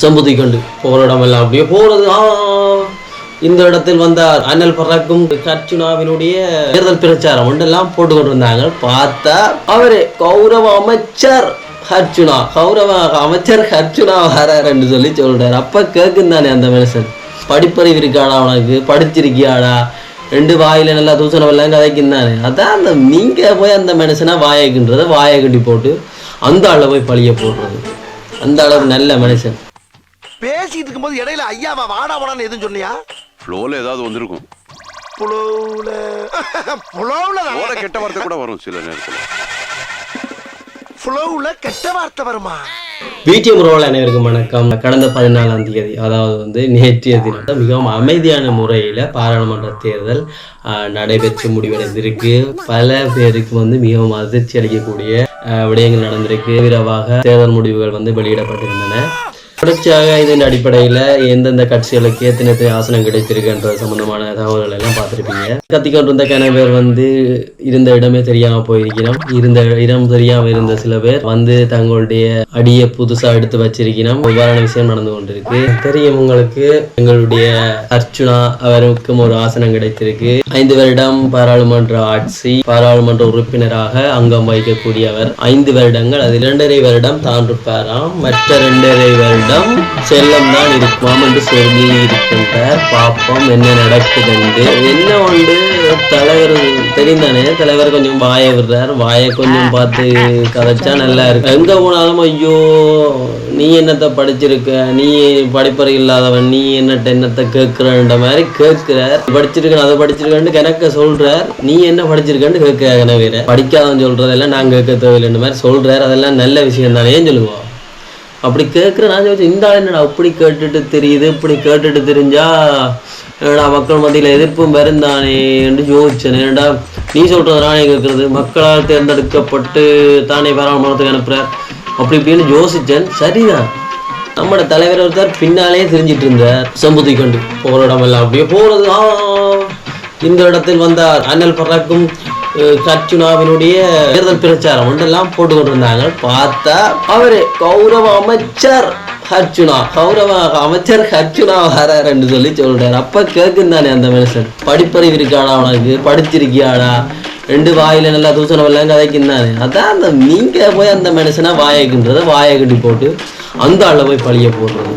சம்புதி கண்டு போகிற இடமெல்லாம் அப்படியே போகிறது. இந்த இடத்தில் வந்தார் அனல் பறக்கும் அர்ச்சுனாவினுடைய தேர்தல் பிரச்சாரம் ஒன்றெல்லாம் போட்டு கொண்டிருந்தாங்க. பார்த்தா அவரே கௌரவ அமைச்சர் அர்ச்சுனா, கௌரவ அமைச்சர் அர்ச்சுனா வராருன்னு சொல்லி சொல்றாரு. அப்ப கேட்கும் தானே அந்த மனுஷன், படிப்பறிவு இருக்காடா உனக்கு, படிச்சிருக்கியாடா, ரெண்டு வாயில நல்லா தூசணம் எல்லாம் கதைக்கும் தானே. அதான் அந்த நீங்க போய் அந்த மனுஷனா வாயக்குன்றத வாயை கட்டி போட்டு அந்த அளவு போய் பழிய போடுறது. அந்த அளவு நல்ல மனுஷன். பேசிட்டு இருக்கும்போது இடையில ஐயாவா வாடா வாடான்னு எதுவும் சொன்னியா? ஃப்ளோல ஏதாவது வந்திருக்கும். ஃப்ளோல கெட்ட வார்த்தை கூட வரும் சில நேரத்துல. ஃப்ளோல கெட்ட வார்த்தை வருமா? பிடிஎம் ரோல் அனைவருக்கும் வணக்கம். கடந்த 14ஆம் தேதி, அதாவது நேற்றைய தினம் மிகவும் அமைதியான முறையில் பாராளுமன்ற தேர்தல் நடைபெற்று முடிவடைந்திருக்கு. பல பேருக்கு மிகவும் அதிர்ச்சி அளிக்கக்கூடிய விடயங்கள் நடந்திருக்கு. விரைவாக தேர்தல் முடிவுகள் வெளியிடப்பட்டிருந்தன. தொடர்ச்சியாக இதன் அடிப்படையில் எந்தெந்த கட்சிகளுக்கு எத்தனை ஆசனம் கிடைத்திருக்குன்ற சம்பந்தமான தகவல்கள் எல்லாம் பார்த்துருப்பீங்க. கத்திக்கொண்டிருந்த கணவர் இருந்த இடமே தெரியாம போயிருக்கணும். இருந்த இடம் தெரியாம இருந்த சில பேர் தங்களுடைய அடியை புதுசா எடுத்து வச்சிருக்கணும். இவ்வாறான விஷயம் நடந்து கொண்டிருக்கு. தெரியும் உங்களுக்கு, எங்களுடைய அர்ச்சுனா அவருக்கும் ஒரு ஆசனம் கிடைத்திருக்கு. 5 வருடம் பாராளுமன்ற ஆட்சி, பாராளுமன்ற உறுப்பினராக அங்கம் வகிக்கக்கூடியவர். 5 வருடங்கள், அதில் 2.5 வருடம் தான் இருப்பாராம். மற்ற 2.5 வருடம் செல்லம் தான் இருக்குமாம் என்று சொல்லி இருக்கின்றார். பாப்போம் என்ன நடக்குது. என்ன உண்டு, தலைவர் தெரிந்தானே, தலைவர் கொஞ்சம் வாய விடுறார். வாயை கொஞ்சம் பார்த்து கதைச்சா நல்லா இருக்கு. எங்க போனாலும் ஐயோ நீ என்னத்தை படிச்சிருக்க, நீ படிப்பறை இல்லாதவன், நீ என்னத்தை கேட்கிறன்ற மாதிரி கேட்கிறார். படிச்சிருக்கேன் அதை படிச்சிருக்கேன்னு கணக்க சொல்றார். நீ என்ன படிச்சிருக்கேன்னு கேட்க கனவேற, படிக்காதவன் சொல்றதெல்லாம் நான் கேட்க தேவையில்லைன்ற மாதிரி சொல்றார். அதெல்லாம் நல்ல விஷயம் தானே சொல்லுவோம். அப்படி கேட்குற நான் யோசிச்சு, இந்த ஆள் என்னடா அப்படி கேட்டுட்டு தெரியுது, இப்படி கேட்டுட்டு தெரிஞ்சா என்னடா மக்கள் மத்தியில் எதிர்ப்பும் வருந்தானே என்று யோசிச்சேன். ஏன்டா நீ சொல்றது நானே கேட்கறது, மக்களால் தேர்ந்தெடுக்கப்பட்டு தானே பாராளுமன்றத்துக்கு அனுப்புறார் அப்படி இப்படின்னு யோசிச்சேன். சரிதான், நம்மளோட தலைவர் ஒருத்தர் பின்னாலே தெரிஞ்சிட்டு இருந்தார். சம்புதி கண்டு போகிற இடமெல்லாம் அப்படியே போகிறது. இந்த இடத்தில் வந்தார் அனல் பறக்கும் அர்ச்சுனாவினுடைய தேர்தல் பிரச்சாரம் ஒன்றெல்லாம் போட்டு கொண்டிருந்தாங்க. பார்த்தா அவரே கௌரவ அமைச்சர் அர்ச்சுனா, கௌரவ அமைச்சர் அர்ச்சுனா வராருன்னு சொல்லி சொல்றாரு. அப்ப கேட்கும் தானே அந்த மனுஷன், படிப்பறிவு இருக்காடா உனக்கு, படிச்சிருக்கியாடா, ரெண்டு வாயில நல்லா தூசணம் எல்லாம் கதைக்கும் தானே. அதான் அந்த நீங்க போய் அந்த மனுஷனா வாயக்குன்றத வாயை கட்டி போட்டு அந்த அளவு போய் பழிய போடுறது.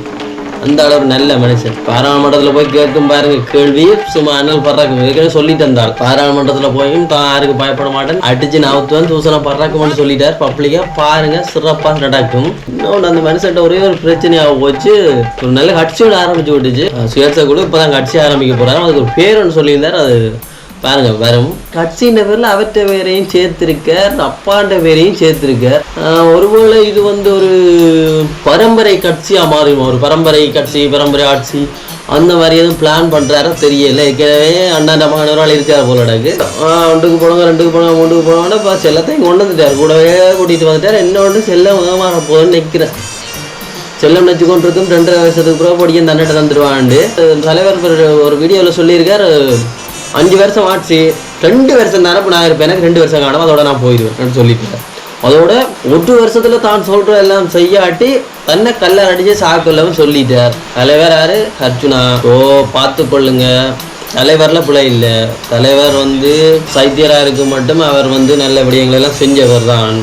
அந்த அளவு நல்ல மனுஷன். பாராளுமன்றத்தில் போய் கேட்கும் பாருங்க கேள்வி, சும்மா அனல் பறக்கும் சொல்லிட்டு இருந்தார். பாராளுமன்றத்தில் போயும் தான் யாருக்கு பயப்பட மாட்டேன், அடிச்சு நாவுத்துவன் தூசணம் பறக்கும்னு சொல்லிட்டார். பப்ளிக்கா பாருங்க சிறப்பாக நடக்கும். இன்னொன்று அந்த மனுஷன்ட்ட ஒரே ஒரு பிரச்சனையாக போச்சு, ஒரு நல்ல கட்சியோட ஆரம்பிச்சு விட்டுச்சு. சுயேட்சை கூட இப்போதான் கட்சி ஆரம்பிக்க போறாரு. அதுக்கு ஒரு பேருன்னு சொல்லியிருந்தார். அது பாருங்க வரும் கட்சின்ற பேர்ல அவற்ற பேரையும் சேர்த்திருக்கார், அப்பாண்ட பேரையும் சேர்த்திருக்கார். ஒருவேளை இது ஒரு பரம்பரை கட்சியா மாறும், ஒரு பரம்பரை கட்சி, பரம்பரை ஆட்சி அந்த மாதிரி எதுவும் பிளான் பண்றாரோ தெரியல. ஏற்கனவே அண்ணாண்ட மகன் ஒரு ஆள் இருக்கார் போல எனக்கு. ஒன்றுக்கு போனவங்க, 2க்கு போனவங்க, 3க்கு போனவங்க இப்போ செல்லத்தையும் கொண்டு வந்துட்டார், கூடவே கூட்டிட்டு வந்துட்டார். இன்னொன்று செல்லம் உதவமான போதுன்னு நிற்கிறேன். செல்லம் நினைச்சு கொண்டிருக்கும் 2.5 வருஷத்துக்கு பிறகு படிக்க தன்னிட்ட தந்துடுவாண்டு தலைவர் ஒரு வீடியோவில் சொல்லியிருக்கார். 5 வருஷம் ஆச்சு, 2 வருஷம் தானே நான் இருப்பேன், எனக்கு 2 வருஷம் காணும், அதோட நான் போயிடுவேன் சொல்லிட்டேன். அதோட 1 வருஷத்துல தான் சொல்ற எல்லாம் செய்யாட்டி தன்னை கல்லர் அடிச்சு சாக்குள்ளவன் சொல்லிட்டார். தலைவர் யாரு? அர்ச்சுனா. பார்த்து கொள்ளுங்க, தலைவர்ல பிழை இல்லை. தலைவர் சைத்தியரா இருக்க மட்டும் அவர் நல்ல விடயங்கள் எல்லாம் செஞ்சவர் தான்.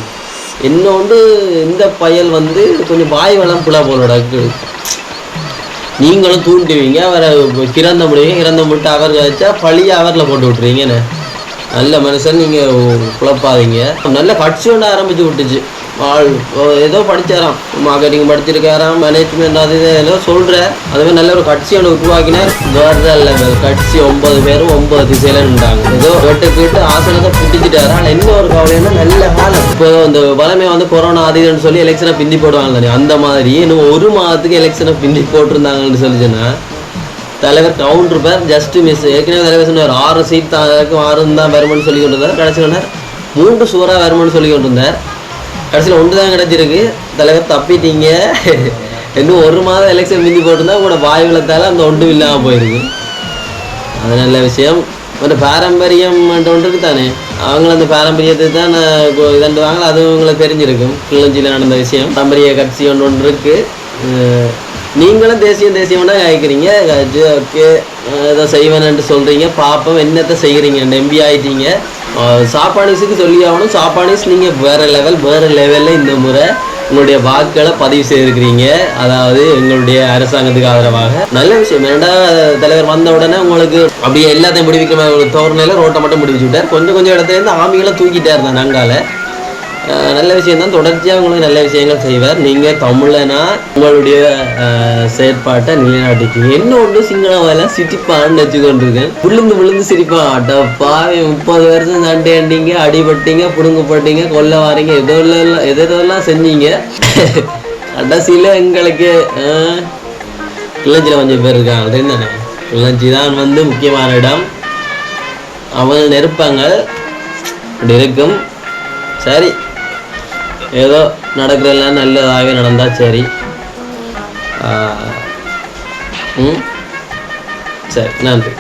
இன்னொன்று இந்த பயல் கொஞ்சம் வாய் வளம் பிழை போலோட நீங்களும் தூண்டுவீங்க, அவரை கிறந்த முடிவீங்க, கிறந்த முட்டு அவர் கழிச்சா பழியை அவரில் போட்டு விட்டுறீங்கன்னு. நல்ல மனுஷன், நீங்கள் குழப்பாதீங்க. நல்ல கட்சி ஒன்று ஆரம்பிச்சு விட்டுச்சு. ஏதோ படித்தாராம், மார்க்கெட்டிங் படிச்சிருக்காராம், மேனேஜ்மெண்ட் அது ஏதோ சொல்கிறேன். அதுமாதிரி நல்ல ஒரு கட்சி ஒன்று உருவாக்கினார். வேறு லெவல் கட்சி, 9 பேரும் 9 திசையில நின்றாங்க. ஏதோ கேட்டு ஆசனத்தை பிடிச்சிட்டாரா. ஆனால் என்ன ஒரு கவலைன்னா, நல்ல காலம் இப்போ இந்த வளமே கொரோனா அதிகம்னு சொல்லி எலெக்ஷனை பிந்தி போடுவாங்க தானே, அந்த மாதிரி இன்னும் 1 மாதத்துக்கு எலெக்ஷனை பிந்தி போட்டிருந்தாங்கன்னு சொல்லிச்சுன்னா தலைவர் கவுண்டர் பேர் ஜஸ்ட் மிஸ். ஏற்கனவே தலைவர் சொன்னார் 6 சீட் தான், 6 தான் வருமானு சொல்லி கொண்டு இருந்தார். கடைசி சொன்னார் 3 சூறாக வருமானு சொல்லி கொண்டு இருந்தார். கடைசியில் 1 தான் கிடைச்சிருக்கு. தலைவர் தப்பிட்டீங்க, இன்னும் 1 மாதம் எலெக்ஷன் மிந்தி போட்டிருந்தா கூட வாய் விளத்தால அந்த ஒன்றும் இல்லாமல் போயிருக்கு. அது நல்ல விஷயம். ஒரு பாரம்பரியம் ஒன்று இருக்கு தானே, அவங்களும் அந்த பாரம்பரியத்தை தான் இதண்டுவாங்க. அதுவும் உங்களுக்கு தெரிஞ்சிருக்கும், கிளிநொச்சியில் நடந்த விஷயம். பாரம்பரிய கட்சி ஒன்று இருக்கு. நீங்களும் தேசியம்னா கேட்குறீங்க. ஓகே ஏதோ செய்வேன்னு சொல்கிறீங்க, பார்ப்போம் என்னத்தை செய்கிறீங்க. எம்பி ஆகிட்டீங்க. சாப்பானிஸுக்கு சொல்லி ஆகணும். சாப்பானிஸ் நீங்கள் வேறு லெவலில் இந்த முறை உங்களுடைய வாக்குகளை பதிவு செய்திருக்கிறீங்க. அதாவது எங்களுடைய அரசாங்கத்துக்கு ஆதரவாக நல்ல விஷயம். தலைவர் வந்த உடனே உங்களுக்கு அப்படியே எல்லாத்தையும் முடிவிக்கிற ஒரு தோரணையில் ரோட்டை மட்டும் முடிவிச்சு விட்டார். கொஞ்சம் இடத்துலேருந்து ஆமிகளை தூக்கிட்டார் தான் நாங்கால. நல்ல விஷயம் தான். தொடர்ச்சியாக உங்களுக்கு நல்ல விஷயங்கள் செய்வார். நீங்கள் தமிழனா உங்களுடைய செயற்பாட்டை நிலைநாட்டிட்டீங்க. என்ன ஒன்று சிங்களவெல்லாம் சிரிப்பான்னு வச்சுக்கொண்டிருக்கேன். விழுந்து சிரிப்பான். அட்டப்பாவே 30 வருஷம் சண்டையாண்டிங்க, அடிபட்டீங்க, புடுங்கப்பட்டீங்க, கொல்ல வாரீங்க, எதெல்லாம் செஞ்சீங்க. கடைசியில் எங்களுக்கு கிளர்ச்சியில் கொஞ்சம் பேர் இருக்காங்க. தானே கிளர்ச்சி தான் முக்கியமான இடம். அவங்க நெருப்பாங்க அப்படி இருக்கும். சரி, ஏதோ நடக்கிறதெல்லாம் நல்லதாகவே நடந்தால் சரி. சரி, நன்றி.